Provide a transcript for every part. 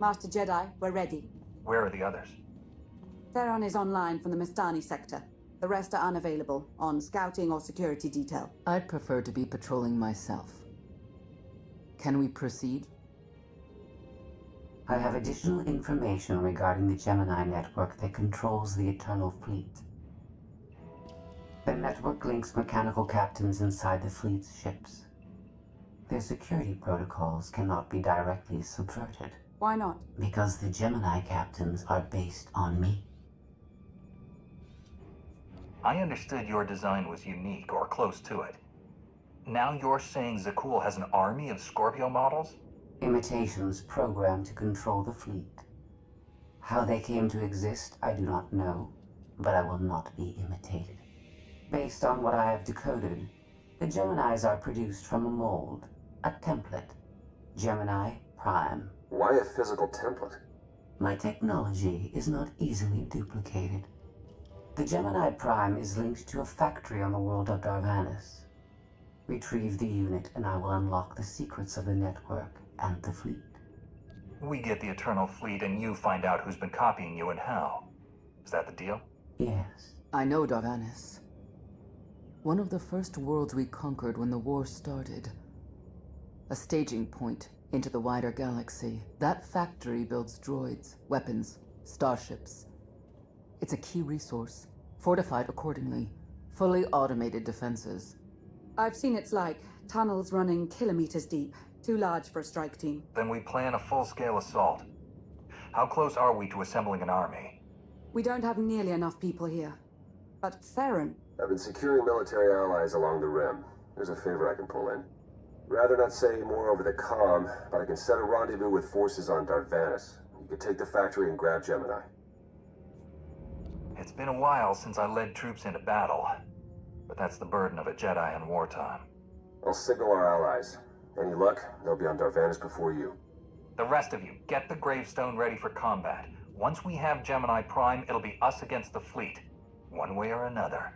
Master Jedi, we're ready. Where are the others? Theron is online from the Mistani sector. The rest are unavailable, on scouting or security detail. I'd prefer to be patrolling myself. Can we proceed? I have additional information regarding the Gemini network that controls the Eternal Fleet. The network links mechanical captains inside the fleet's ships. Their security protocols cannot be directly subverted. Why not? Because the Gemini captains are based on me. I understood your design was unique, or close to it. Now you're saying Zakul has an army of Scorpio models? Imitations programmed to control the fleet. How they came to exist, I do not know, but I will not be imitated. Based on what I have decoded, the Geminis are produced from a mold, a template. Gemini Prime. Why a physical template? My technology is not easily duplicated. The Gemini Prime is linked to a factory on the world of Darvanis. Retrieve the unit and I will unlock the secrets of the network and the fleet. We get the Eternal Fleet and you find out who's been copying you and how. Is that the deal? Yes. I know Darvanis. One of the first worlds we conquered when the war started. A staging point into the wider galaxy. That factory builds droids, weapons, starships. It's a key resource, fortified accordingly. Fully automated defenses. I've seen it's like tunnels running kilometers deep. Too large for a strike team. Then we plan a full-scale assault. How close are we to assembling an army? We don't have nearly enough people here. But Theron... I've been securing military allies along the rim. There's a favor I can pull in. Rather not say more over the comm, but I can set a rendezvous with forces on Darvanis. You can take the factory and grab Gemini. It's been a while since I led troops into battle, but that's the burden of a Jedi in wartime. I'll signal our allies. Any luck, they'll be on Darvanis before you. The rest of you, get the gravestone ready for combat. Once we have Gemini Prime, it'll be us against the fleet. One way or another.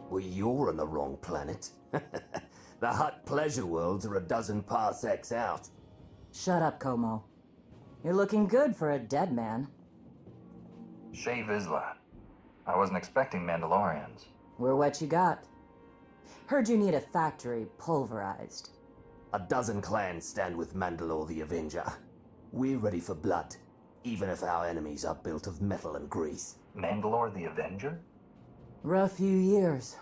Well, you're on the wrong planet. The Hutt pleasure worlds are a dozen parsecs out. Shut up, Como. You're looking good for a dead man. Shea Vizsla. I wasn't expecting Mandalorians. We're what you got. Heard you need a factory pulverized. A dozen clans stand with Mandalore the Avenger. We're ready for blood, even if our enemies are built of metal and grease. Mandalore the Avenger? Rough few years.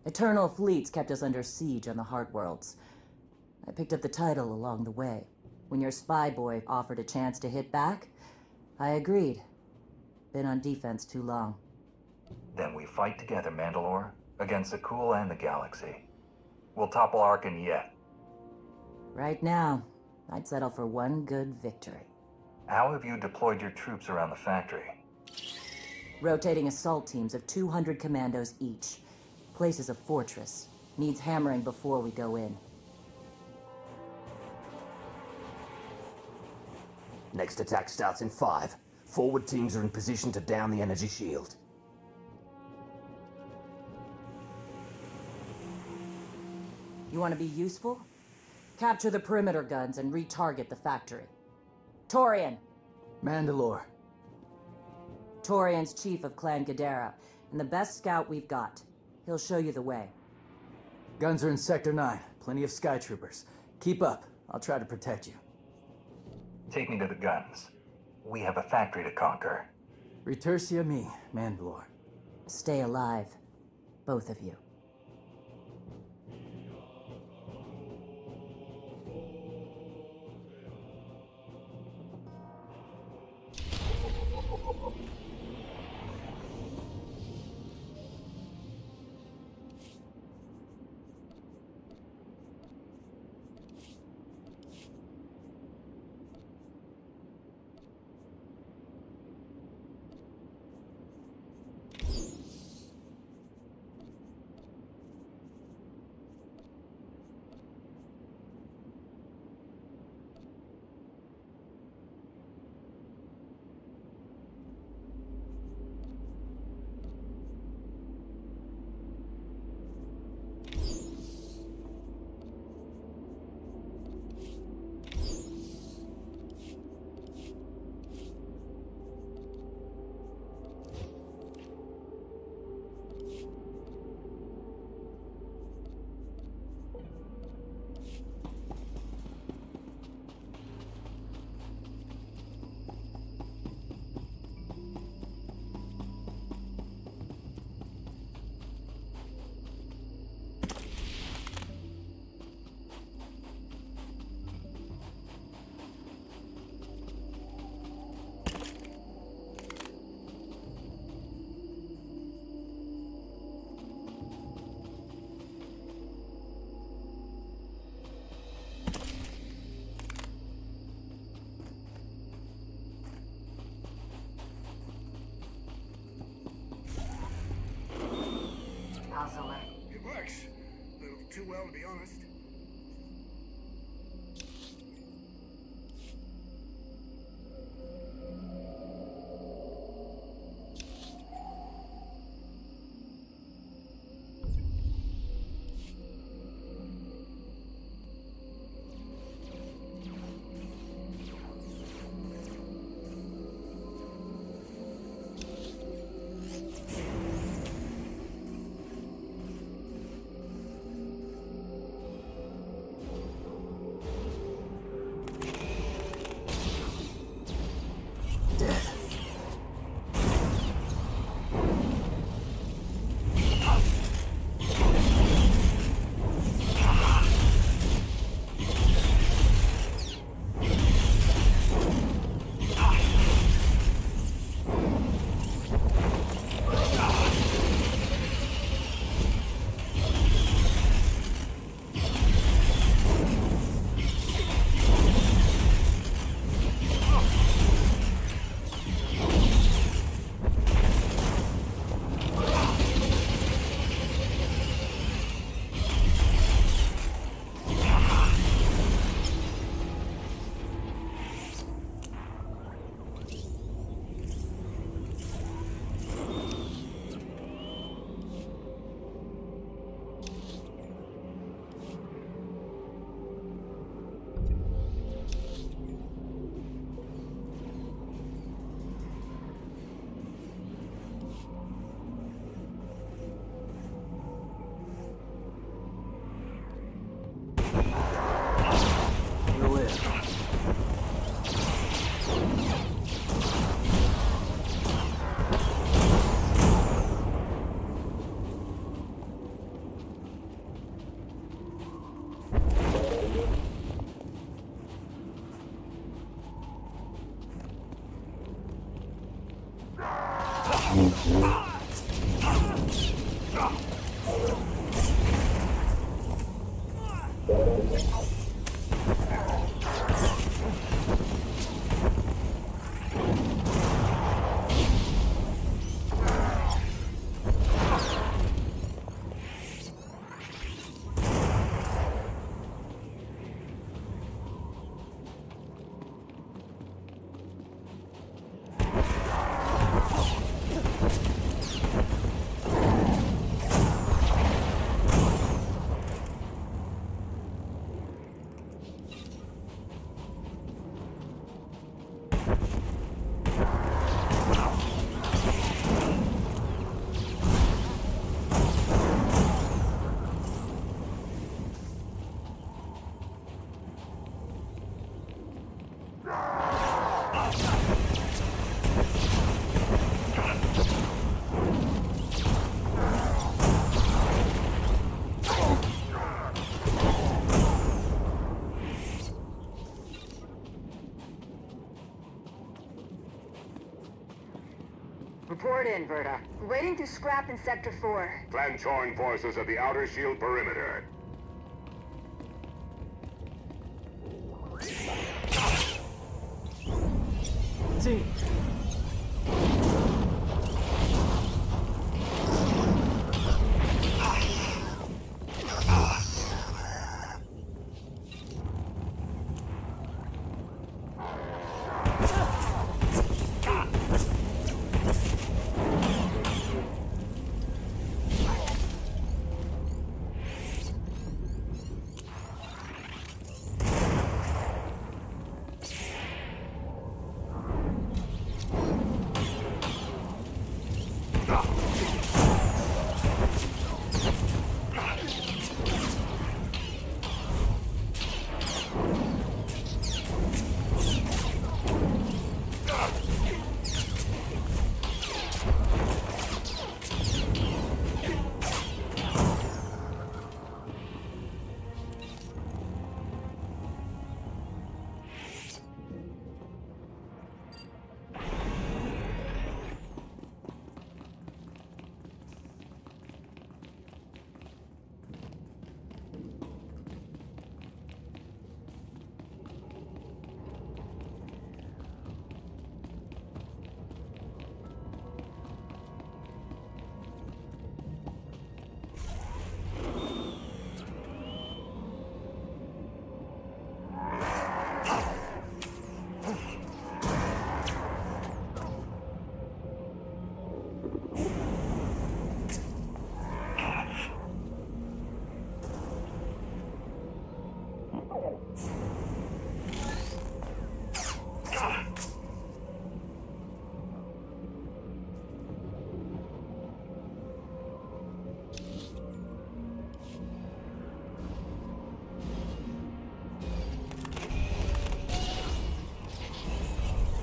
Eternal fleets kept us under siege on the Heart Worlds. I picked up the title along the way. When your spy boy offered a chance to hit back, I agreed. Been on defense too long. Then we fight together, Mandalore, against Zakul and the galaxy. We'll topple Arkin yet. Right now, I'd settle for one good victory. How have you deployed your troops around the factory? Rotating assault teams of 200 commandos each. Place is a fortress. Needs hammering before we go in. Next attack starts in 5. Forward teams are in position to down the energy shield. You want to be useful? Capture the perimeter guns and retarget the factory. Torian! Mandalore. Torian's chief of Clan Ghidorah, and the best scout we've got. He'll show you the way. Guns are in Sector 9. Plenty of sky troopers. Keep up. I'll try to protect you. Take me to the guns. We have a factory to conquer. Retursia me, Mandalore. Stay alive, both of you. It works. A little too well, to be honest. Report in, Verta. We're waiting to scrap in Sector 4. Plan join forces at the outer shield perimeter. Team.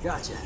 Gotcha.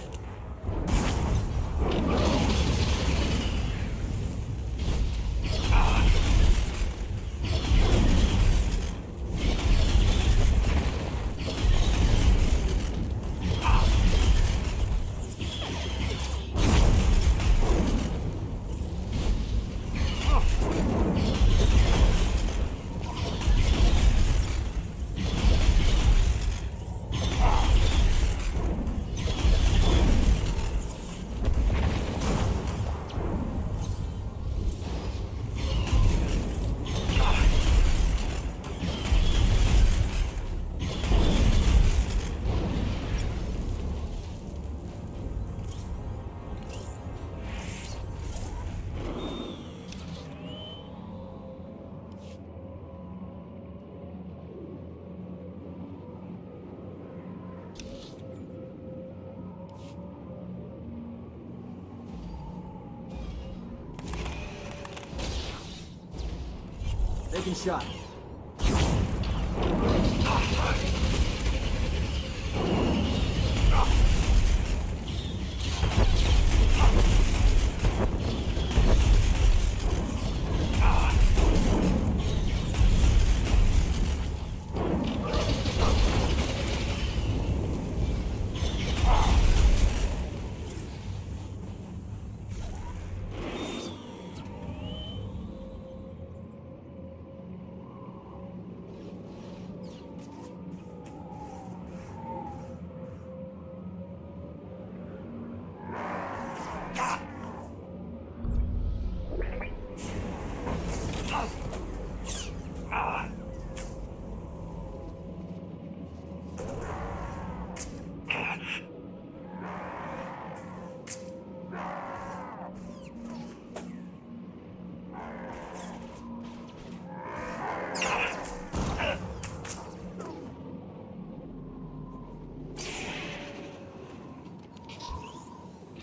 Taking shot.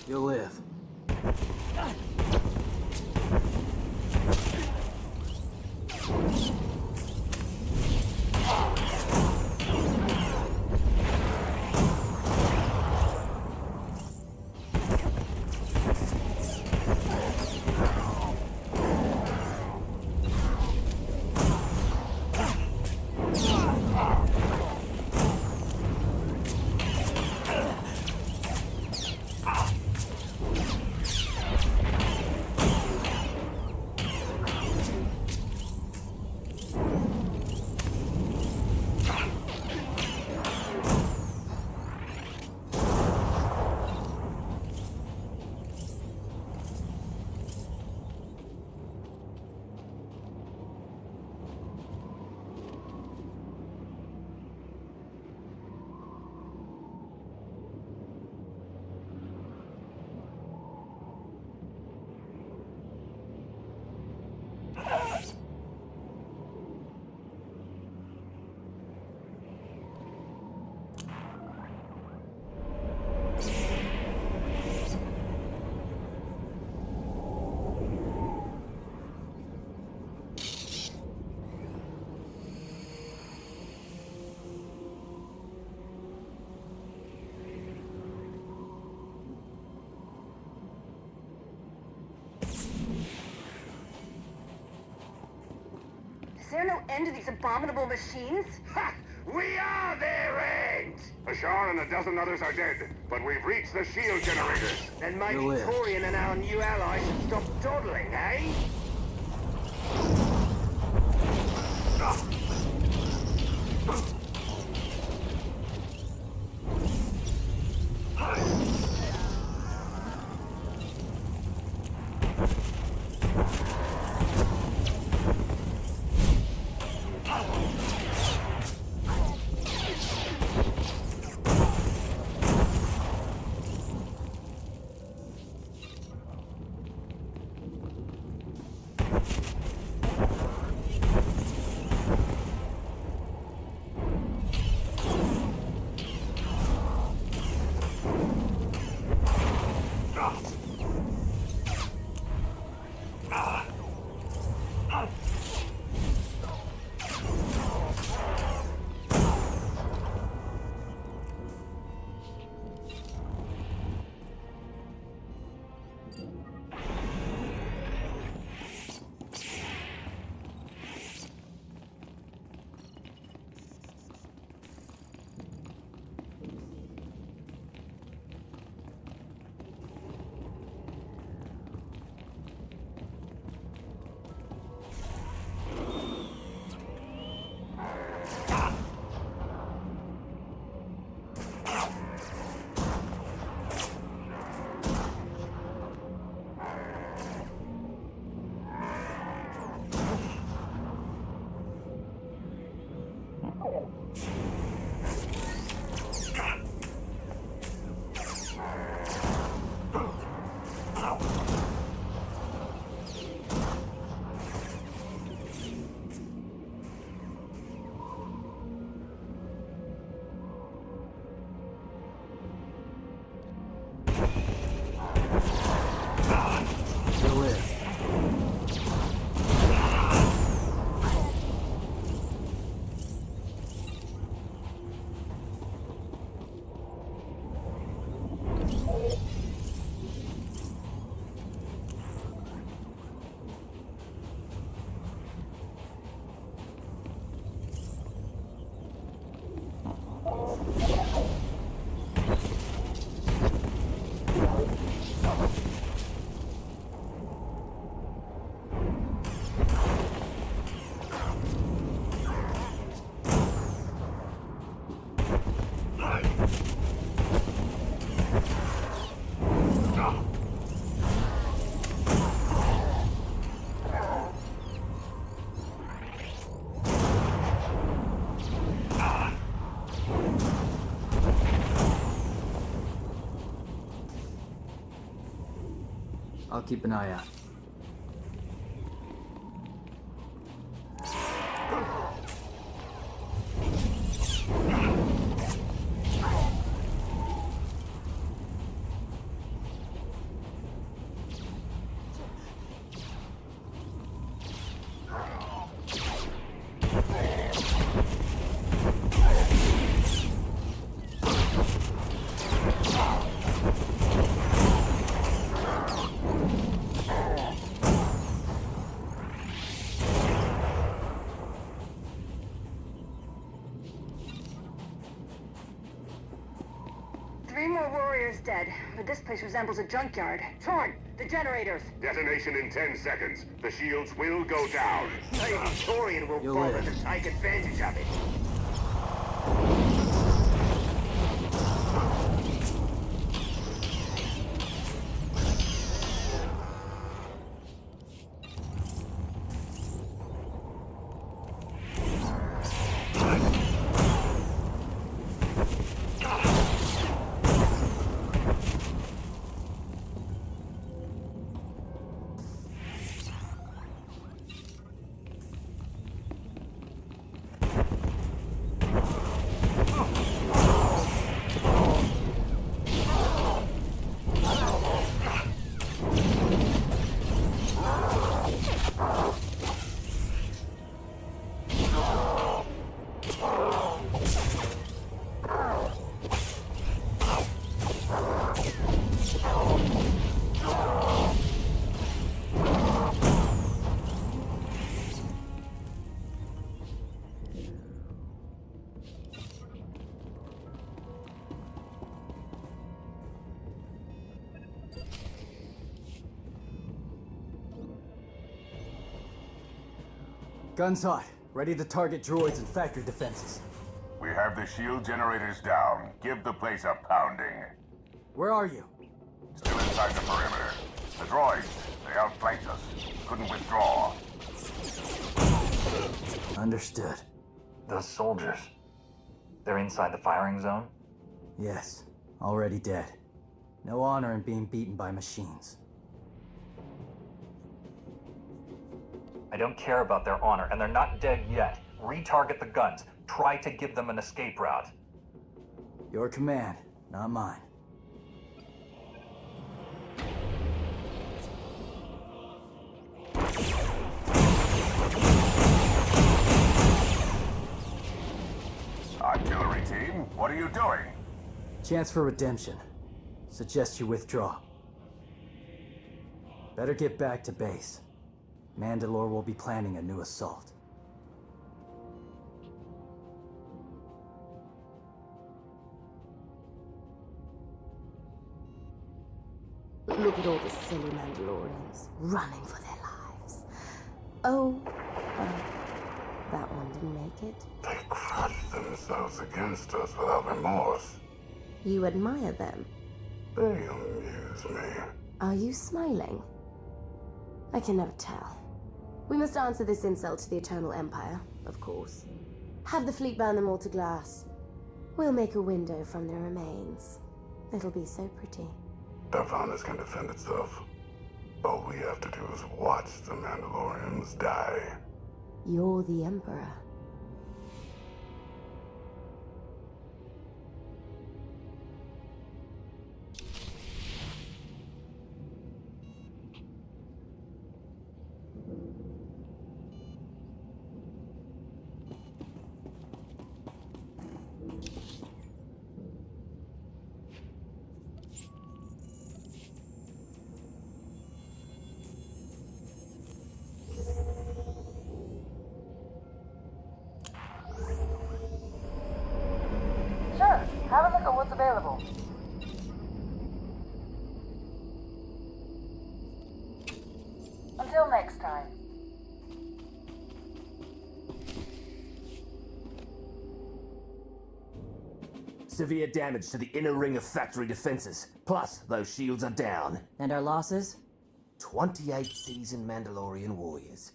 You'll live. there no end to these abominable machines? Ha! We are their end! Ashar and a dozen others are dead, but we've reached the shield generators. Then maybe Go in. Torian and our new ally should stop dawdling, eh? I'll keep an eye out. Three more warriors dead, but this place resembles a junkyard. Torn! The generators! Detonation in 10 seconds. The shields will go down. Maybe Torian will You'll bother live. to take advantage of it. Guns hot. Ready to target droids and factory defenses. We have the shield generators down. Give the place a pounding. Where are you? Still inside the perimeter. The droids, they outflanked us. Couldn't withdraw. Understood. Those soldiers. They're inside the firing zone? Yes. Already dead. No honor in being beaten by machines. I don't care about their honor, and they're not dead yet. Retarget the guns. Try to give them an escape route. Your command, not mine. Artillery team, what are you doing? Chance for redemption. Suggest you withdraw. Better get back to base. Mandalore will be planning a new assault. Look at all the silly Mandalorians running for their lives. Oh, that one didn't make it. They crushed themselves against us without remorse. You admire them. They amuse me. Are you smiling? I can never tell. We must answer this insult to the Eternal Empire, of course. Have the fleet burn them all to glass. We'll make a window from their remains. It'll be so pretty. Darvanas can defend itself. All we have to do is watch the Mandalorians die. You're the Emperor. Sure, have a look at what's available. Until next time. Severe damage to the inner ring of factory defenses. Plus, those shields are down. And our losses? 28 seasoned Mandalorian warriors.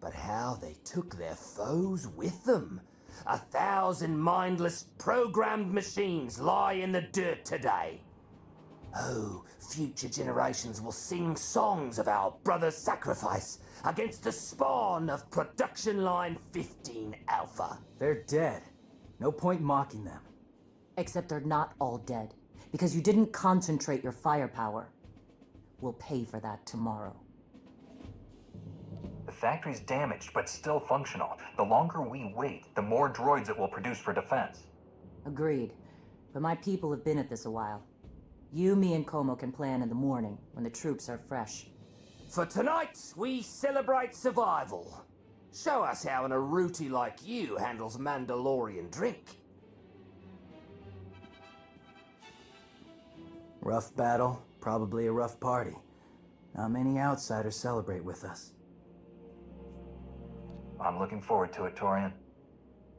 But how they took their foes with them. 1,000 mindless, programmed machines lie in the dirt today. Oh, future generations will sing songs of our brother's sacrifice against the spawn of Production Line 15 Alpha. They're dead. No point mocking them. Except they're not all dead, because you didn't concentrate your firepower. We'll pay for that tomorrow. The factory's damaged, but still functional. The longer we wait, the more droids it will produce for defense. Agreed. But my people have been at this a while. You, me, and Como can plan in the morning, when the troops are fresh. For tonight, we celebrate survival. Show us how an Aruti like you handles Mandalorian drink. Rough battle, probably a rough party. Not many outsiders celebrate with us. I'm looking forward to it, Torian.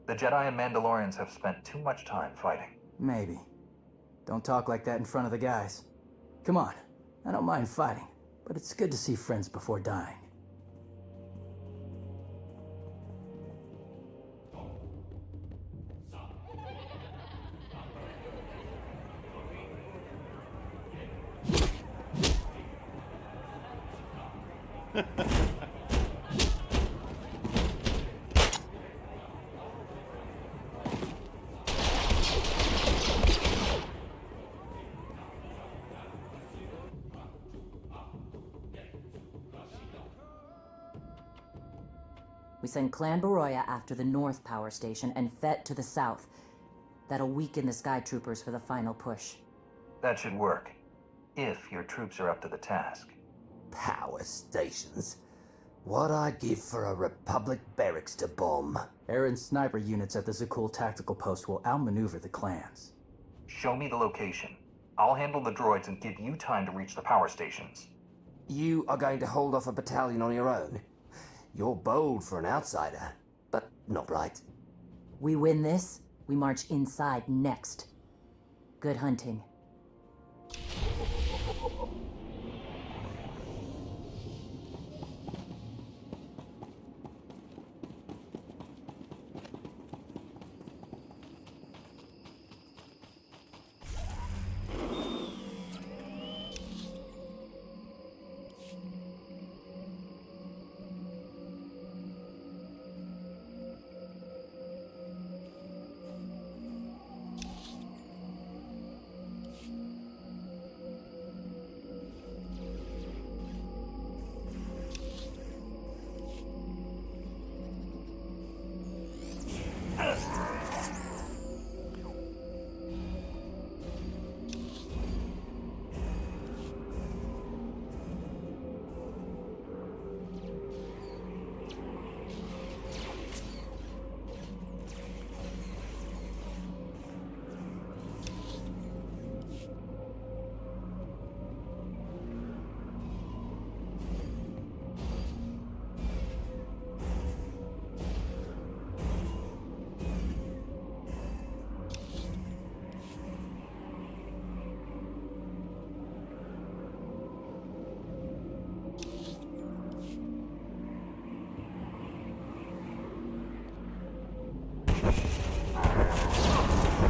The Jedi and Mandalorians have spent too much time fighting. Maybe. Don't talk like that in front of the guys. Come on, I don't mind fighting, but it's good to see friends before dying. We send Clan Baroya after the North Power Station and Fett to the south. That'll weaken the Sky Troopers for the final push. That should work. If your troops are up to the task. Power stations. What I'd give for a Republic barracks to bomb. Aaron's sniper units at the Zakul tactical post will outmaneuver the clans. Show me the location. I'll handle the droids and give you time to reach the power stations. You are going to hold off a battalion on your own? You're bold for an outsider, but not right. We win this, we march inside next. Good hunting.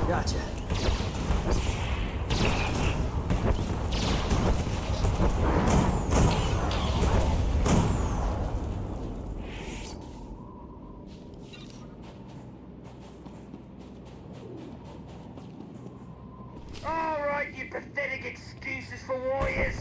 Gotcha. All right, you pathetic excuses for warriors.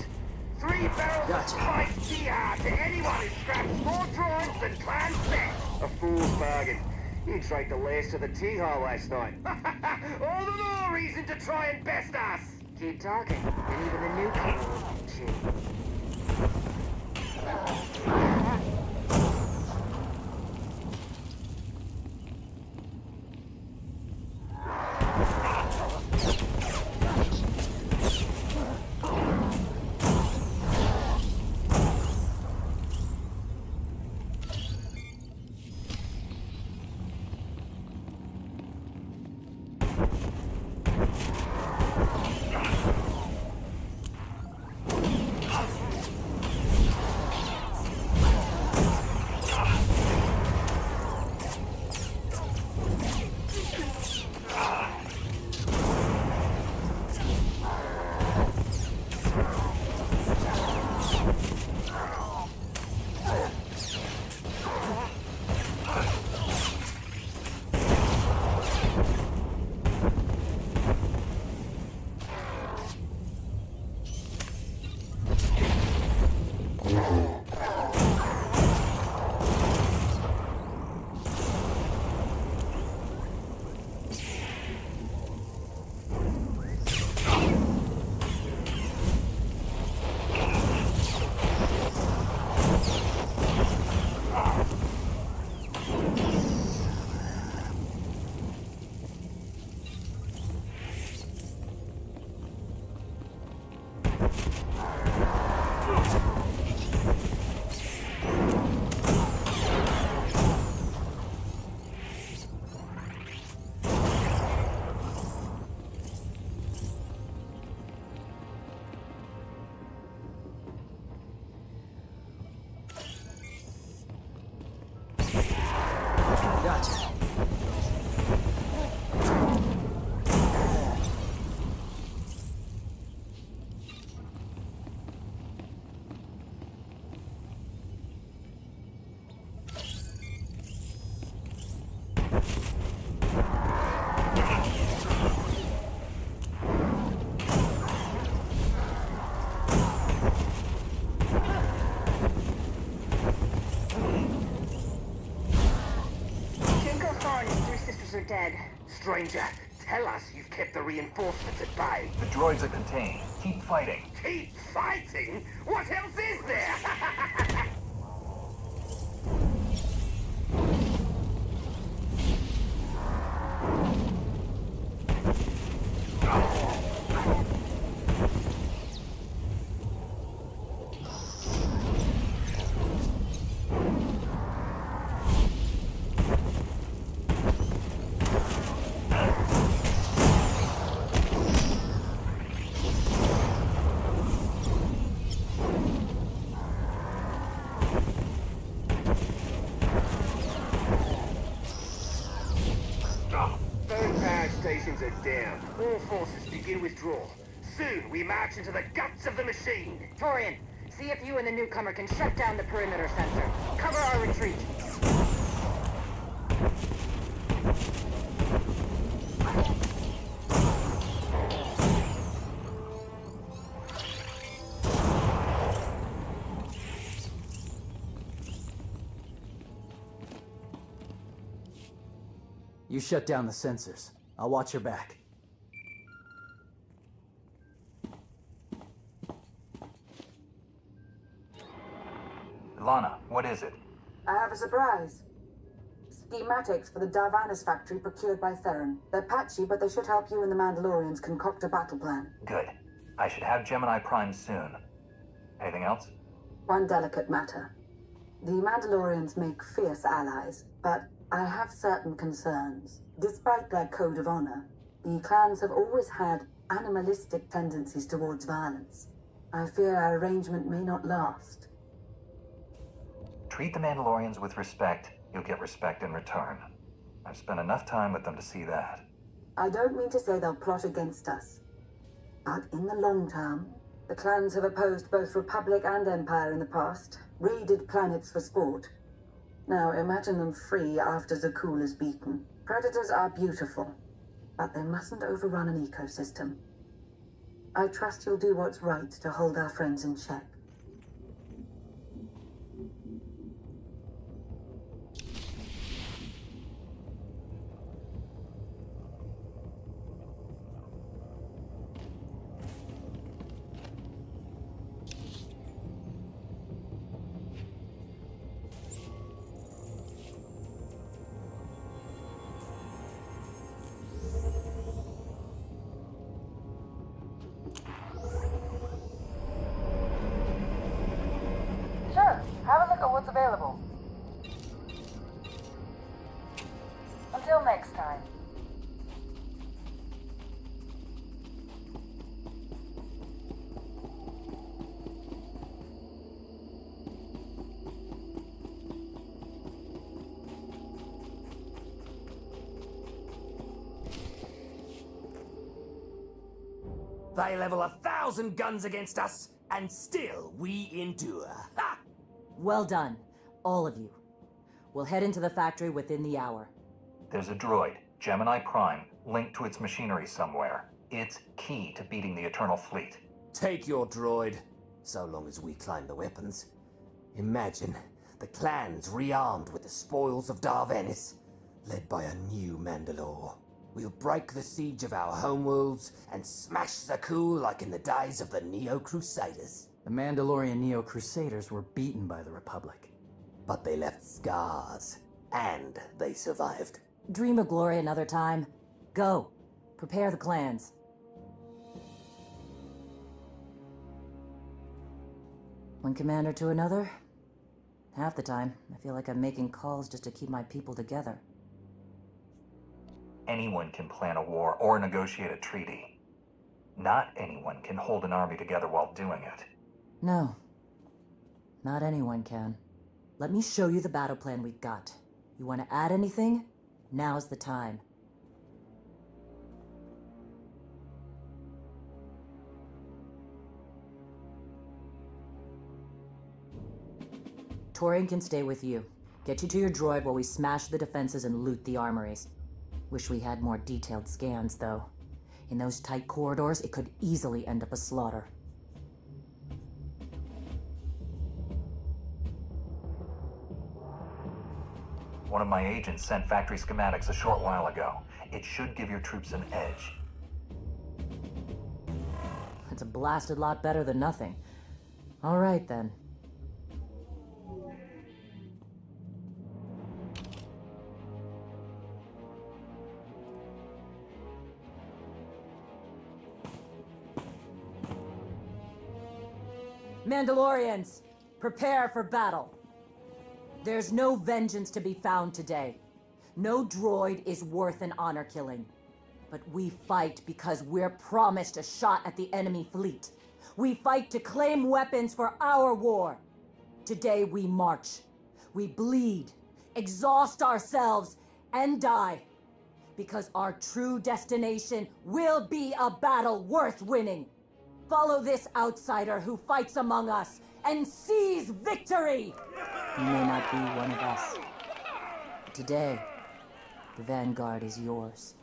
3 barrels Gotcha. of spiked jihad to anyone who scraps more drawings than planned set. A fool's bargain. You drank the last of the tea hall last night. All the more reason to try and best us. Keep talking, and even the newcomer will cheat. Gotcha. Are dead. Stranger, tell us you've kept the reinforcements at bay. The droids are contained. Keep fighting. Keep fighting? What else is there? All forces begin withdrawal. Soon we march into the guts of the machine. Torian, see if you and the newcomer can shut down the perimeter sensor. Cover our retreat. You shut down the sensors. I'll watch your back. Lana, what is it? I have a surprise. Schematics for the Darvanis factory procured by Theron. They're patchy, but they should help you and the Mandalorians concoct a battle plan. Good. I should have Gemini Prime soon. Anything else? One delicate matter. The Mandalorians make fierce allies, but I have certain concerns. Despite their code of honor, the clans have always had animalistic tendencies towards violence. I fear our arrangement may not last. Treat the Mandalorians with respect. You'll get respect in return. I've spent enough time with them to see that. I don't mean to say they'll plot against us. But in the long term, the clans have opposed both Republic and Empire in the past, raided planets for sport. Now imagine them free after Zakul is beaten. Predators are beautiful, but they mustn't overrun an ecosystem. I trust you'll do what's right to hold our friends in check. Sure, have a look at what's available. Until next time. They level 1,000 guns against us, and still we endure. Ha! Well done, all of you. We'll head into the factory within the hour. There's a droid, Gemini Prime, linked to its machinery somewhere. It's key to beating the Eternal Fleet. Take your droid, so long as we claim the weapons. Imagine the clans rearmed with the spoils of Darvanis, led by a new Mandalore. We'll break the siege of our homeworlds and smash Zakul like in the days of the Neo-Crusaders. The Mandalorian Neo-Crusaders were beaten by the Republic. But they left scars, and they survived. Dream of glory another time. Go. Prepare the clans. One commander to another? Half the time, I feel like I'm making calls just to keep my people together. Anyone can plan a war or negotiate a treaty. Not anyone can hold an army together while doing it. No. Not anyone can. Let me show you the battle plan we've got. You want to add anything? Now's the time. Torian can stay with you. Get you to your droid while we smash the defenses and loot the armories. Wish we had more detailed scans, though. In those tight corridors, it could easily end up a slaughter. One of my agents sent factory schematics a short while ago. It should give your troops an edge. It's a blasted lot better than nothing. All right, then. Mandalorians, prepare for battle. There's no vengeance to be found today. No droid is worth an honor killing. But we fight because we're promised a shot at the enemy fleet. We fight to claim weapons for our war. Today we march. We bleed, exhaust ourselves, and die. because our true destination will be a battle worth winning. Follow this outsider who fights among us and sees victory! You may not be one of us. But today, the vanguard is yours.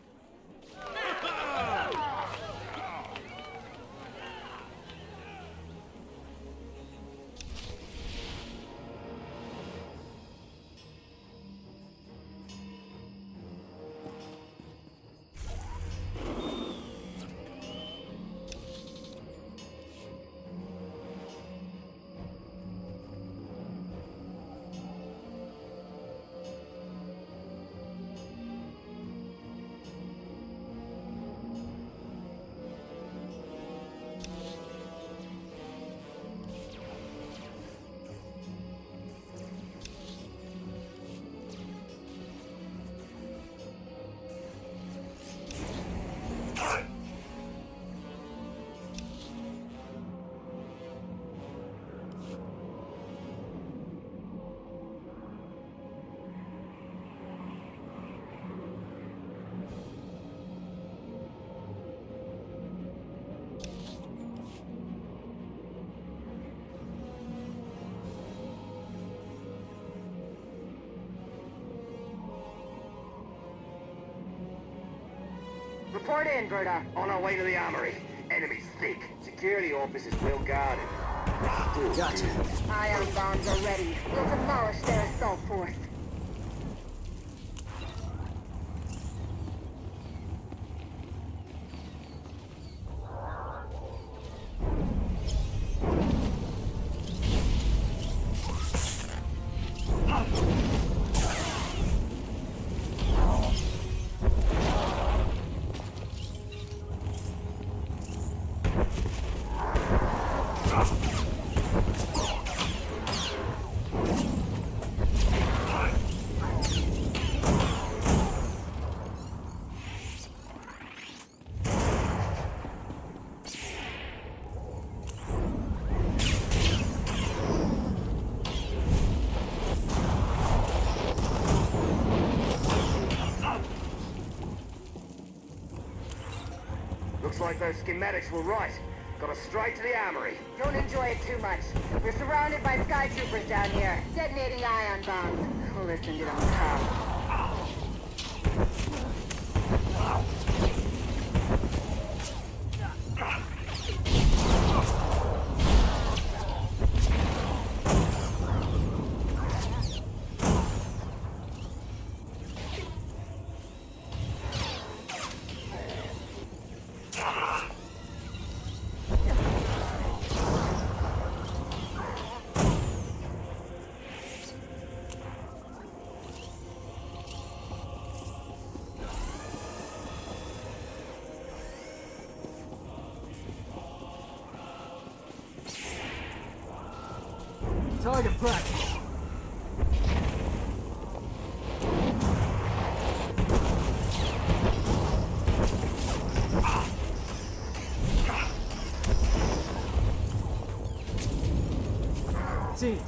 Report in, Berta. On our way to the armory. Enemies thick. Security officers well guarded. Gotcha. Ion bombs are ready. We'll demolish their assault force. Looks like those schematics were right. Got us straight to the armory. Don't enjoy it too much. We're surrounded by sky troopers down here, detonating ion bombs. Listen to them talk. Target practice. See.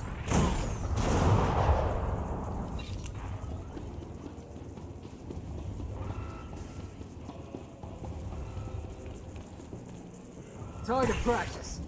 Target practice.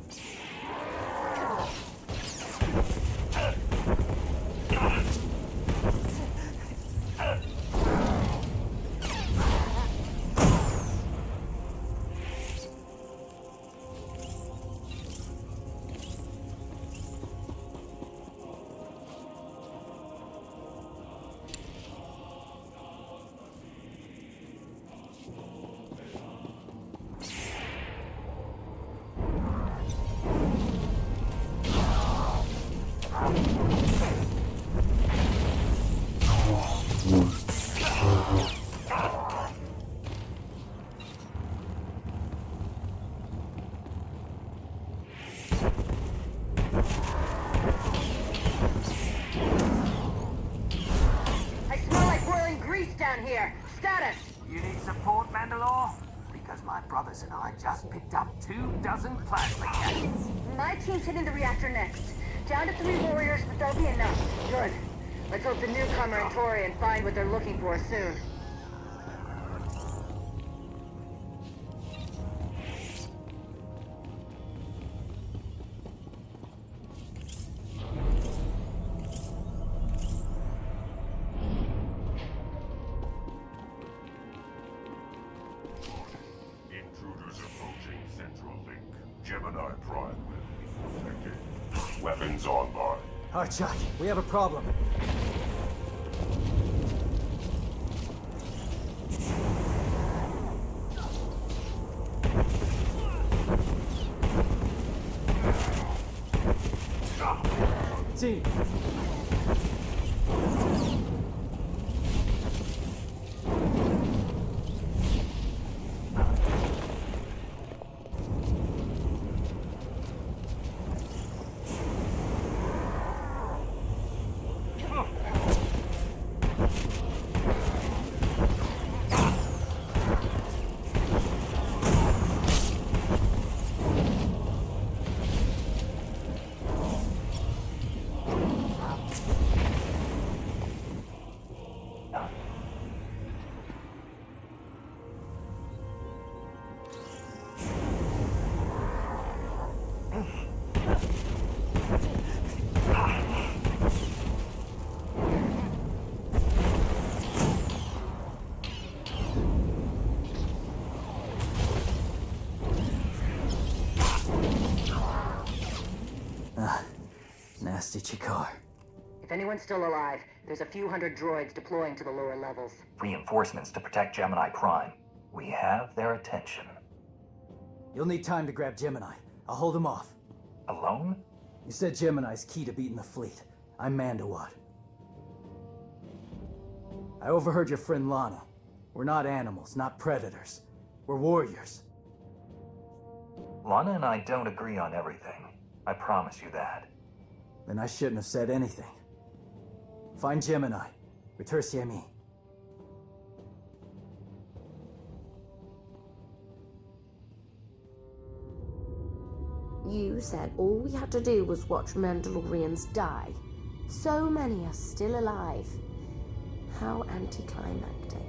Here. Status! You need support, Mandalore? Because my brothers and I just picked up 24 plasma cannons. My team's hitting the reactor next. Down to 3 warriors, but they'll be enough. Good. Let's hope the newcomer and Torian find what they're looking for soon. Alright, Chuck, we have a problem. Team. Nasty Chikar. If anyone's still alive, there's a few hundred droids deploying to the lower levels. Reinforcements to protect Gemini Prime. We have their attention. You'll need time to grab Gemini. I'll hold him off. Alone? You said Gemini's key to beating the fleet. I'm Mandawat. I overheard your friend Lana. We're not animals, not predators. We're warriors. Lana and I don't agree on everything. I promise you that. Then I shouldn't have said anything. Find Gemini. Retursi me. You said all we had to do was watch Mandalorians die. So many are still alive. How anticlimactic.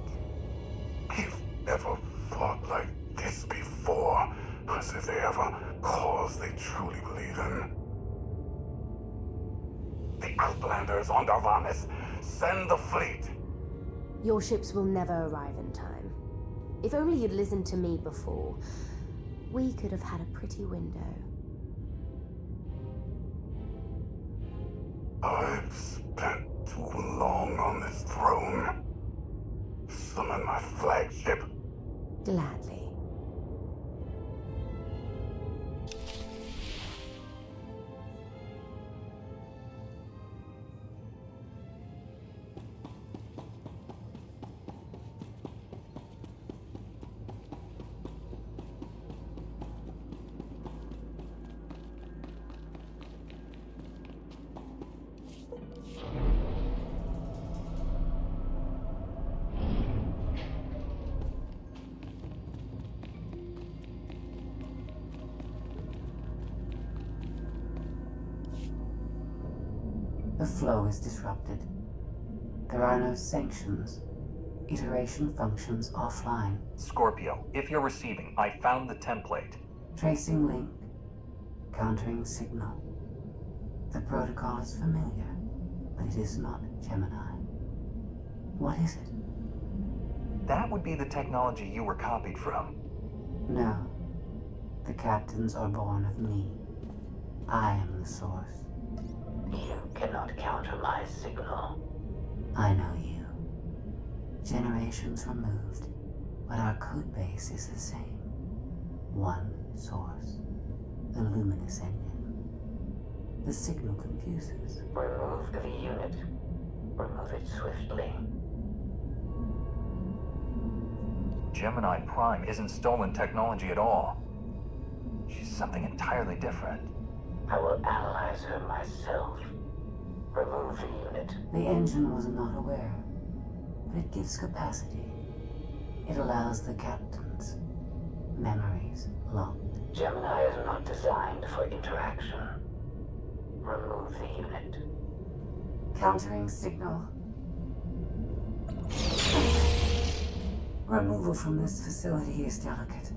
I've never fought like this before. As if they have a cause they truly believe in. The Outlanders on Darvanis. Send the fleet. Your ships will never arrive in time. If only you'd listened to me before, we could have had a pretty window. I've spent too long on this throne. Summon my flagship. Gladly. The flow is disrupted. There are no sanctions. Iteration functions offline. Scorpio, if you're receiving, I found the template. Tracing link. Countering signal. The protocol is familiar, but it is not Gemini. What is it? That would be the technology you were copied from. No. The captains are born of me. I am the source. You cannot counter my signal. I know you. Generations removed, but our code base is the same. One source. The luminous engine. The signal confuses. Remove the unit. Remove it swiftly. Gemini Prime isn't stolen technology at all. She's something entirely different. I will analyze her myself. Remove the unit. The engine was not aware, but it gives capacity. It allows the captains. Memories locked. Gemini is not designed for interaction. Remove the unit. Countering signal. Removal from this facility is delicate.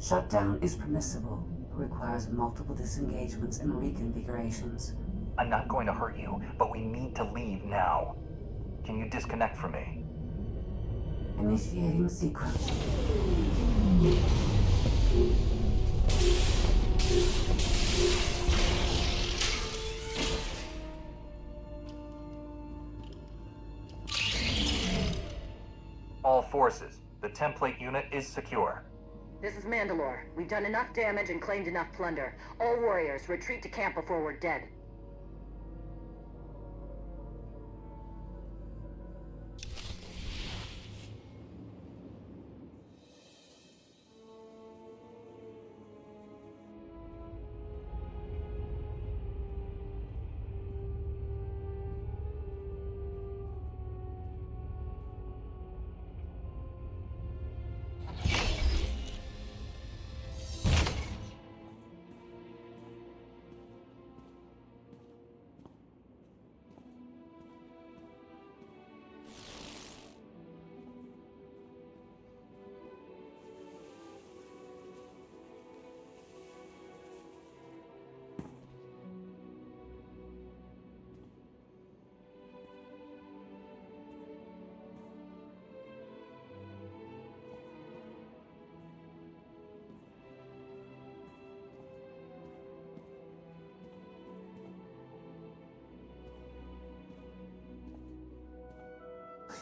Shutdown is permissible, but requires multiple disengagements and reconfigurations. I'm not going to hurt you, but we need to leave now. Can you disconnect from me? Initiating sequence. forces. The template unit is secure. This is Mandalore. We've done enough damage and claimed enough plunder. All warriors, retreat to camp before we're dead.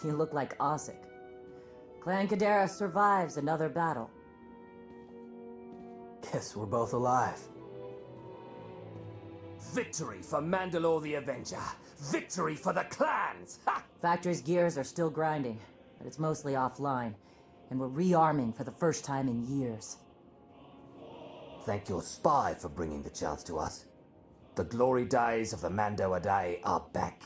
You look like Osik. Clan Kadera survives another battle. Guess we're both alive. Victory for Mandalore the Avenger! Victory for the clans! Ha! Factory's gears are still grinding, but it's mostly offline, and we're rearming for the first time in years. Thank your spy for bringing the chance to us. The glory days of the Mando Adae are back.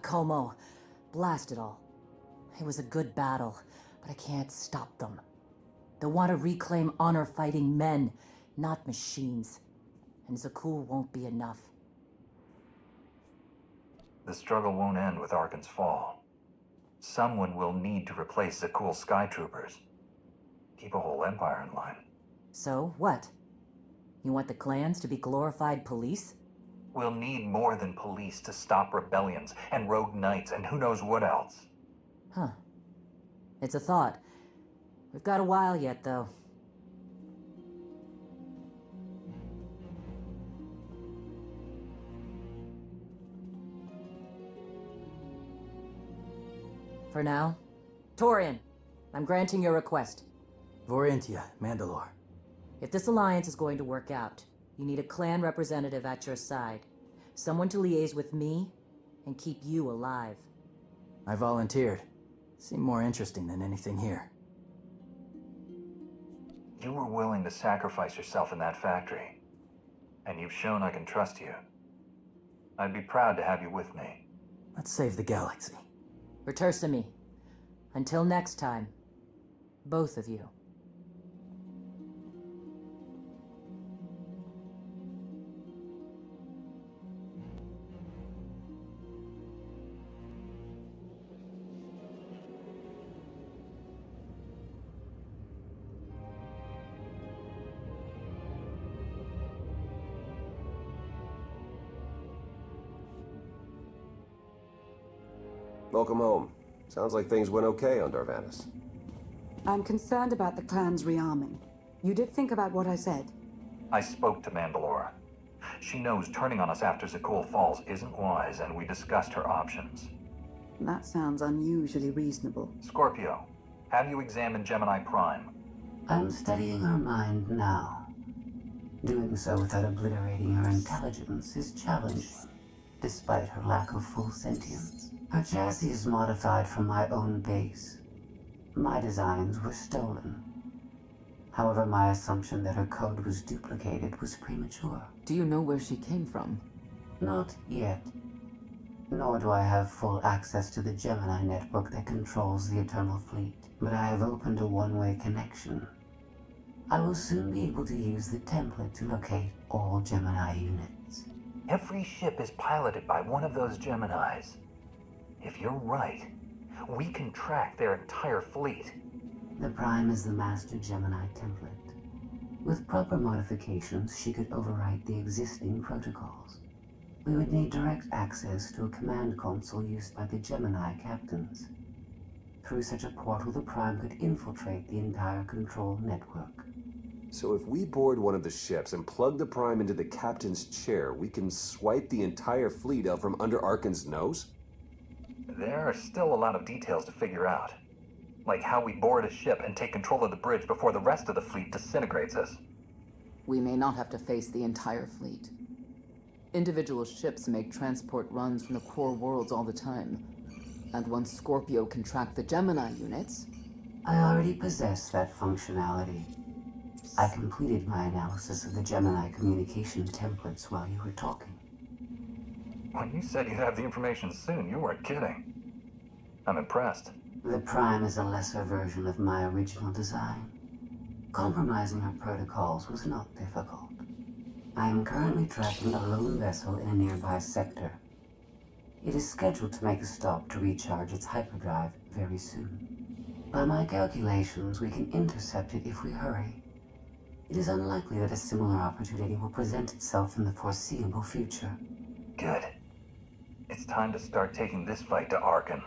Como, blast it all. It was a good battle, but I can't stop them. They want to reclaim honor-fighting men, not machines. And Zakul won't be enough. The struggle won't end with Arkan's fall. Someone will need to replace Zakul's sky troopers. Keep a whole empire in line. So, what? You want the clans to be glorified police? We'll need more than police to stop rebellions and rogue knights and who knows what else. Huh. It's a thought. We've got a while yet, though. For now, Torian, I'm granting your request. Vorintia, Mandalore. If this alliance is going to work out, you need a clan representative at your side. Someone to liaise with me and keep you alive. I volunteered. Seemed more interesting than anything here. You were willing to sacrifice yourself in that factory. And you've shown I can trust you. I'd be proud to have you with me. Let's save the galaxy. Return to me. Until next time, both of you. Welcome home. Sounds like things went okay on Darvanis. I'm concerned about the clan's rearming. You did think about what I said? I spoke to Mandalore. She knows turning on us after Zakul falls isn't wise, and we discussed her options. That sounds unusually reasonable. Scorpio, have you examined Gemini Prime? I'm studying her mind now. Doing so without obliterating her intelligence is challenging, despite her lack of full sentience. Her chassis is modified from my own base. My designs were stolen. However, my assumption that her code was duplicated was premature. Do you know where she came from? Not yet. Nor do I have full access to the Gemini network that controls the Eternal Fleet. But I have opened a one-way connection. I will soon be able to use the template to locate all Gemini units. Every ship is piloted by one of those Geminis. If you're right, we can track their entire fleet. The Prime is the master Gemini template. With proper modifications, she could overwrite the existing protocols. We would need direct access to a command console used by the Gemini captains. Through such a portal, the Prime could infiltrate the entire control network. So if we board one of the ships and plug the Prime into the captain's chair, we can swipe the entire fleet out from under Arkan's nose? There are still a lot of details to figure out. Like how we board a ship and take control of the bridge before the rest of the fleet disintegrates us. We may not have to face the entire fleet. Individual ships make transport runs from the core worlds all the time. And once Scorpio can track the Gemini units... I already possess that functionality. I completed my analysis of the Gemini communication templates while you were talking. When you said you'd have the information soon, you weren't kidding. I'm impressed. The Prime is a lesser version of my original design. Compromising her protocols was not difficult. I am currently tracking a lone vessel in a nearby sector. It is scheduled to make a stop to recharge its hyperdrive very soon. By my calculations, we can intercept it if we hurry. It is unlikely that a similar opportunity will present itself in the foreseeable future. Good. It's time to start taking this fight to Arkan.